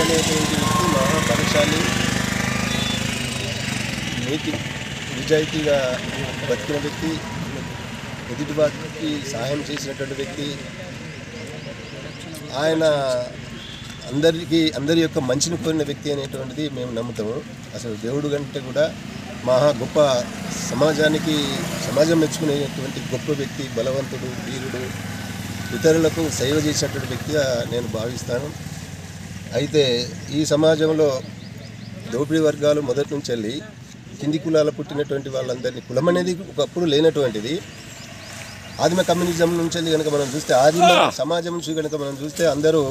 అనేటువంటి వ్యక్తి మహాబలశాలి, నీతి నిజాయితీగా బతికిన వ్యక్తి, ఎదుటి వారికి సహాయం చేసినటువంటి వ్యక్తి. ఆయన అందరి యొక్క మంచిని కోరిన వ్యక్తి అనేటువంటిది మేము నమ్ముతాము. అసలు దేవుడు కంటే కూడా మహా గొప్ప సమాజం మెచ్చుకునేటువంటి గొప్ప వ్యక్తి, బలవంతుడు, వీరుడు, ఇతరులకు సేవ చేసినటువంటి వ్యక్తిగా నేను భావిస్తాను. అయితే ఈ సమాజంలో దోపిడీ వర్గాలు మొదటి నుంచి వెళ్ళి కింది కులాల పుట్టినటువంటి వాళ్ళందరినీ, కులం అనేది ఒకప్పుడు లేనటువంటిది. ఆదిమ కమ్యూనిజం నుంచి వెళ్ళి కనుక మనం చూస్తే, ఆదిమ సమాజం నుంచి కనుక మనం చూస్తే అందరూ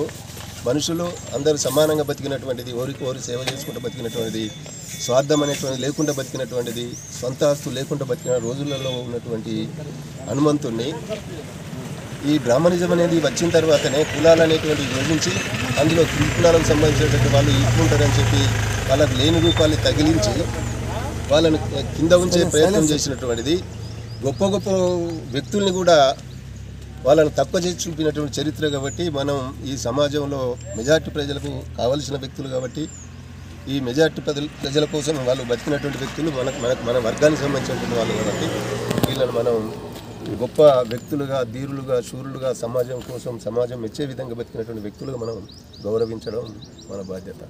మనుషులు, అందరూ సమానంగా బతికినటువంటిది, ఓరికి ఓరి సేవ చేసుకుంటూ బతికినటువంటిది, స్వార్థం అనేటువంటిది లేకుండా బతికినటువంటిది, సొంత ఆస్తులు లేకుండా బతికిన రోజులలో ఉన్నటువంటి హనుమంతుణ్ణి ఈ బ్రాహ్మణిజం అనేది వచ్చిన తర్వాతనే కులాలు అనేటువంటి విభజించి అందులో కులాలకు సంబంధించినటువంటి వాళ్ళు ఇప్పుకుంటారని చెప్పి వాళ్ళకు లేని రూపాన్ని తగిలించి వాళ్ళని కింద ఉంచే ప్రయత్నం చేసినటువంటిది. గొప్ప గొప్ప వ్యక్తుల్ని కూడా వాళ్ళని తక్కువ చేసి చూపినటువంటి చరిత్ర. కాబట్టి మనం ఈ సమాజంలో మెజార్టీ ప్రజలకు కావలసిన వ్యక్తులు కాబట్టి, ఈ మెజార్టీ ప్రజల కోసం వాళ్ళు బతికినటువంటి వ్యక్తులు మన వర్గానికి సంబంధించినటువంటి వాళ్ళు కాబట్టి వీళ్ళని మనం గొప్ప వ్యక్తులుగా, ధీరులుగా, శూరులుగా, సమాజం కోసం సమాజం మెచ్చే విధంగా బతికినటువంటి వ్యక్తులుగా మనం గౌరవించడం మన బాధ్యత.